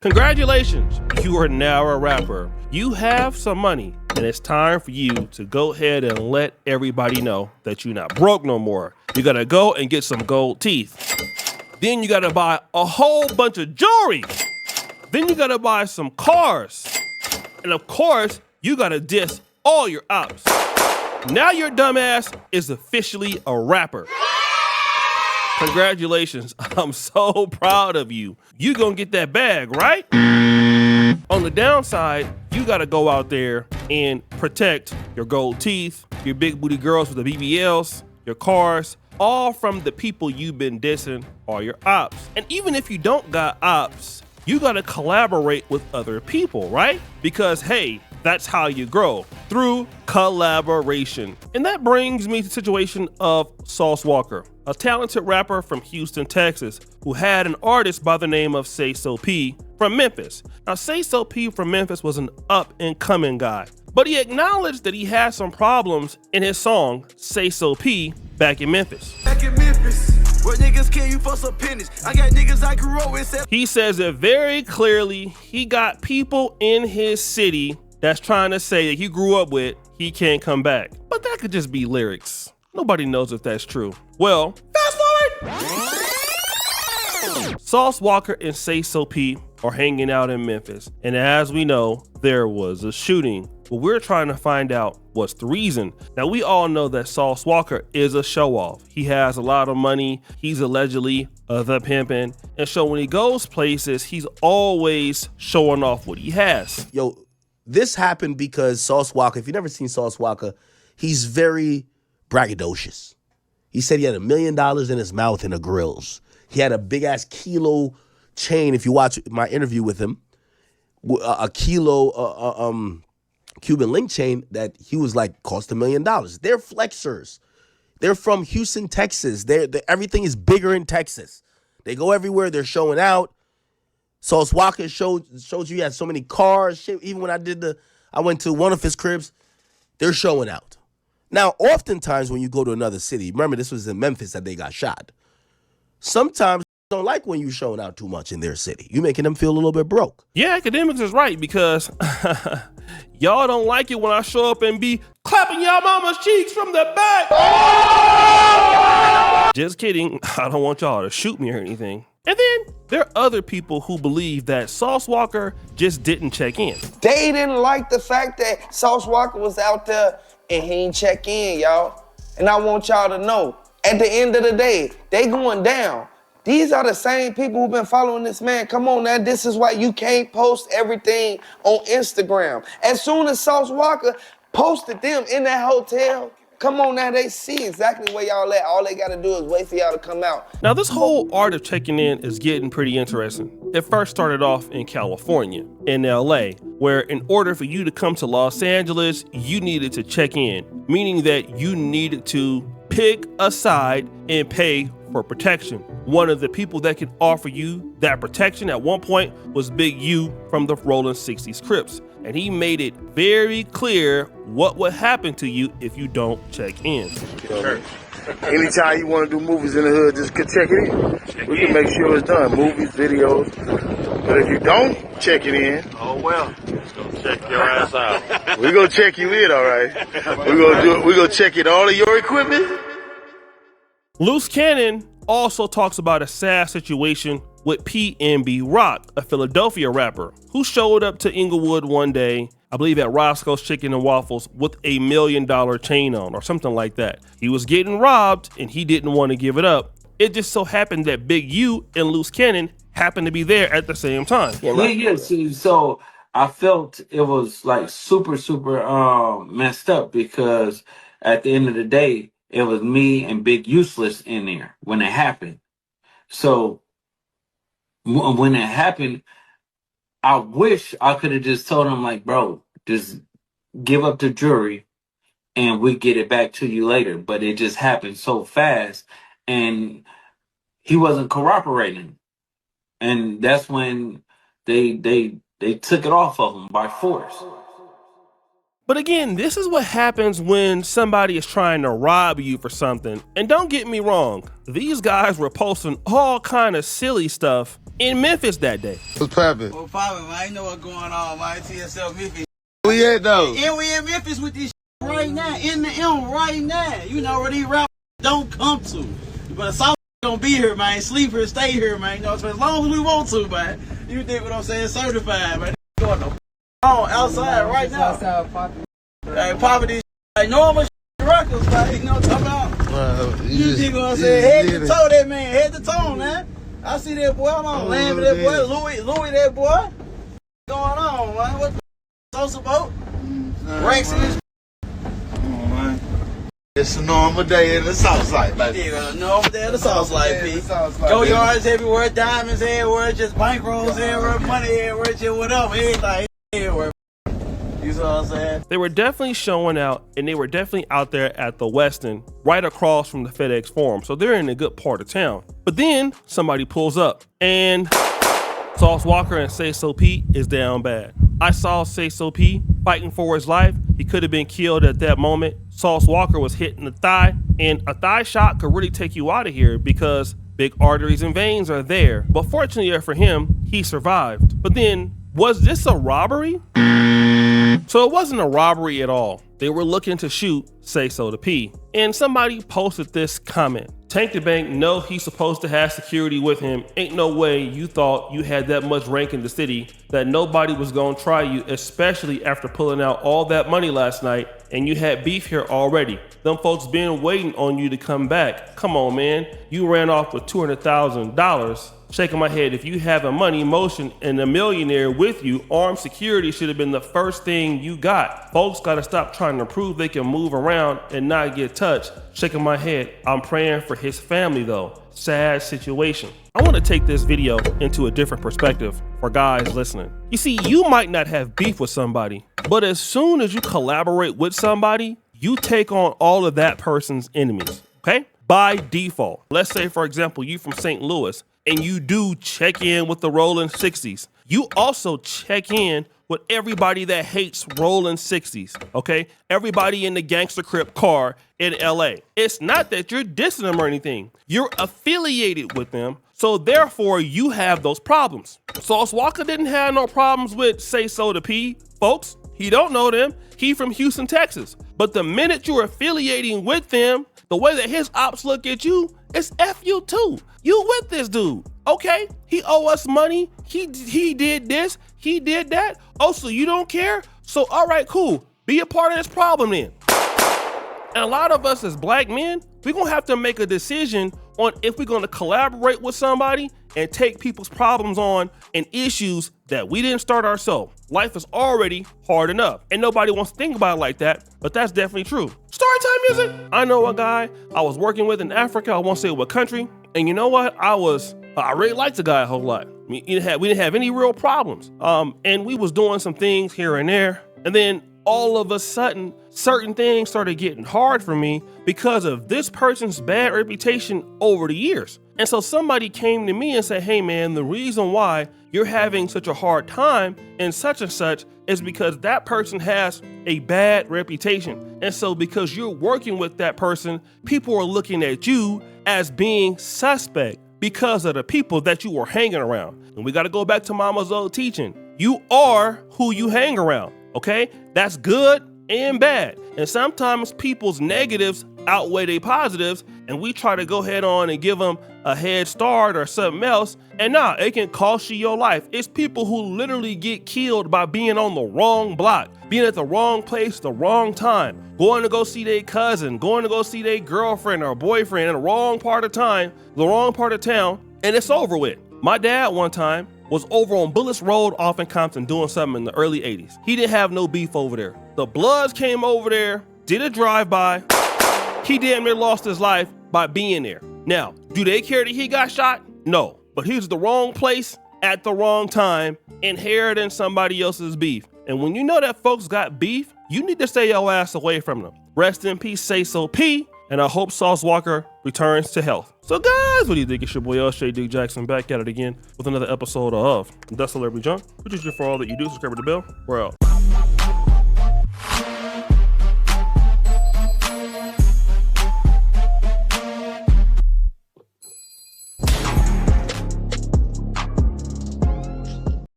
Congratulations, you are now a rapper. You have some money, and it's time for you to go ahead and let everybody know that you're not broke no more. You gotta go and get some gold teeth. Then you gotta buy a whole bunch of jewelry. Then you gotta buy some cars. And of course, you gotta diss all your ops. Now your dumbass is officially a rapper. Congratulations, I'm so proud of you. You gonna get that bag, right? On the downside, you gotta go out there and protect your gold teeth, your big booty girls with the BBLs, your cars, all from the people you've been dissing or your ops. And even if you don't got ops, you gotta collaborate with other people, right? Because hey, that's how you grow, through collaboration. And that brings me to the situation of Sauce Walka, a talented rapper from Houston, Texas, who had an artist by the name of Sayso P from Memphis. Now, Sayso P from Memphis was an up-and-coming guy, but he acknowledged that he had some problems in his song, Sayso P, back in Memphis. Where niggas kill you for some pennies. I got niggas I grew up with. He says it very clearly. He got people in his city that's trying to say that he grew up with, he can't come back. But that could just be lyrics. Nobody knows if that's true. Well, fast forward! Sauce Walka and Sayso P are hanging out in Memphis. And as we know, there was a shooting. But we're trying to find out what's the reason. Now, we all know that Sauce Walka is a show-off. He has a lot of money. He's allegedly the pimpin'. And so when he goes places, he's always showing off what he has. Yo, this happened because Sauce Walka, if you've never seen Sauce Walka, he's very braggadocious. He said he had $1 million in his mouth in the grills. He had a big-ass kilo chain, if you watch my interview with him, a kilo Cuban link chain that he was like cost $1 million. They're flexers. They're from Houston, Texas. Everything is bigger in Texas. They go everywhere. They're showing out. Sauce Walka showed you he had so many cars. Shit, even when I went to one of his cribs, they're showing out. Now, oftentimes when you go to another city, remember this was in Memphis that they got shot. Sometimes they don't like when you showing out too much in their city. You making them feel a little bit broke. Yeah, Academics is right because y'all don't like it when I show up and be clapping y'all mama's cheeks from the back. Oh! Just kidding. I don't want y'all to shoot me or anything. And then there are other people who believe that Sauce Walka just didn't check in. They didn't like the fact that Sauce Walka was out there and he didn't check in, y'all. And I want y'all to know, at the end of the day, they going down. These are the same people who've been following this man. Come on now, this is why you can't post everything on Instagram. As soon as Sauce Walka posted them in that hotel, come on now, they see exactly where y'all at. All they gotta do is wait for y'all to come out. Now, this whole art of checking in is getting pretty interesting. It first started off in California, in LA, where in order for you to come to Los Angeles, you needed to check in, meaning that you needed to pick a side and pay for protection. One of the people that could offer you that protection at one point was Big U from the Rolling 60s Crips. And he made it very clear what would happen to you if you don't check in. Sure. Anytime you want to do movies in the hood, just check it in. We can make sure it's done. Movies, videos. But if you don't check it in, oh well, just gonna check your ass out. We're gonna check you in, all right. We're gonna check in all of your equipment. Loose Cannon also talks about a sad situation with PNB Rock, a Philadelphia rapper, who showed up to Inglewood one day, I believe at Roscoe's Chicken and Waffles, with $1 million chain on or something like that. He was getting robbed and he didn't want to give it up. It just so happened that Big U and Loose Cannon happened to be there at the same time. Yeah. So I felt it was like super messed up because at the end of the day, it was me and Big Useless in there when it happened. So when it happened, I wish I could have just told him, like, bro, just give up the jury and we get it back to you later. But it just happened so fast and he wasn't cooperating. And that's when they took it off of him by force. But again, this is what happens when somebody is trying to rob you for something. And don't get me wrong, these guys were posting all kind of silly stuff in Memphis that day. What's poppin'? Well, poppin', man. I know what's going on, man. TSL Memphis. We at though? And we in Memphis with this right now, in the M right now. You know where these rappers don't come to. But South gonna be here, man. Sleep here, stay here, man. You know, so as long as we want to, man. You dig what I'm saying? Certified, man. Going on outside right now. Hey, poppin' this like normal records, like, you know what I'm talking about? You dig what I'm saying? Head to toe, that man. Head to toe, man. I see that boy. I'm on land with that boy. Louis, that boy. What's going on, man? What the Sayso boat? Ranks in this. Come on, man. It's a normal day in the South Side, like. Yeah, normal day in the South Side, P. Go yards everywhere, diamonds everywhere, just bankrolls everywhere, money everywhere, just whatever, everything everywhere. You know what I'm saying? They were definitely showing out, and they were definitely out there at the Westin, right across from the FedEx Forum. So they're in a good part of town. But then somebody pulls up, and Sauce Walka and Sayso P is down bad. I saw Sayso P fighting for his life. He could have been killed at that moment. Sauce Walka was hit in the thigh, and a thigh shot could really take you out of here because big arteries and veins are there. But fortunately for him, he survived. But then, was this a robbery? So it wasn't a robbery at all. They were looking to shoot Sayso P. And somebody posted this comment. Tank the Bank know he's supposed to have security with him. Ain't no way you thought you had that much rank in the city that nobody was gonna try you, especially after pulling out all that money last night and you had beef here already. Them folks been waiting on you to come back. Come on, man. You ran off with $200,000. Shaking my head, if you have a money motion and a millionaire with you, armed security should have been the first thing you got. Folks gotta stop trying to prove they can move around and not get touched. Shaking my head, I'm praying for his family though. Sad situation. I wanna take this video into a different perspective for guys listening. You see, you might not have beef with somebody, but as soon as you collaborate with somebody, you take on all of that person's enemies, okay? By default. Let's say, for example, you from St. Louis, and you do check in with the Rolling 60s. You also check in with everybody that hates Rolling 60s, okay? Everybody in the gangster Crip car in LA. It's not that you're dissing them or anything. You're affiliated with them, so therefore you have those problems. Sauce Walka didn't have no problems with Sayso P, folks. He don't know them. He from Houston, Texas. But the minute you're affiliating with them, the way that his ops look at you, it's F you too. You with this dude, okay? He owe us money. He did this, he did that. Oh, so you don't care? So all right, cool. Be a part of this problem then. And a lot of us as black men, we're gonna have to make a decision on if we're gonna collaborate with somebody and take people's problems on and issues that we didn't start ourselves. Life is already hard enough and nobody wants to think about it like that, but that's definitely true. Storytime music. I know a guy I was working with in Africa, I won't say what country, and you know what? I really liked the guy a whole lot. We didn't have any real problems. And we was doing some things here and there, and then all of a sudden, certain things started getting hard for me because of this person's bad reputation over the years. And so somebody came to me and said, hey man, the reason why you're having such a hard time and such is because that person has a bad reputation. And so because you're working with that person, people are looking at you as being suspect because of the people that you were hanging around. And we got to go back to Mama's old teaching. You are who you hang around. Okay, that's good and bad. And sometimes people's negatives outweigh their positives, and we try to go head on and give them a head start or something else. And nah, it can cost you your life. It's people who literally get killed by being on the wrong block, being at the wrong place, the wrong time, going to go see their cousin, going to go see their girlfriend or boyfriend in the wrong part of time, the wrong part of town, and it's over with. My dad one time was over on Bullis Road off in Compton doing something in the early 80s. He didn't have no beef over there. The Bloods came over there, did a drive-by. He damn near lost his life by being there. Now, do they care that he got shot? No, but he was the wrong place at the wrong time, inheriting somebody else's beef. And when you know that folks got beef, you need to stay your ass away from them. Rest in peace, Sayso P, and I hope Sauce Walka returns to health. So guys, what do you think? It's your boy L.J. Dick Jackson back at it again with another episode of The Celebrity Junk. Which is for all that you do. Subscribe to the bell. We're out.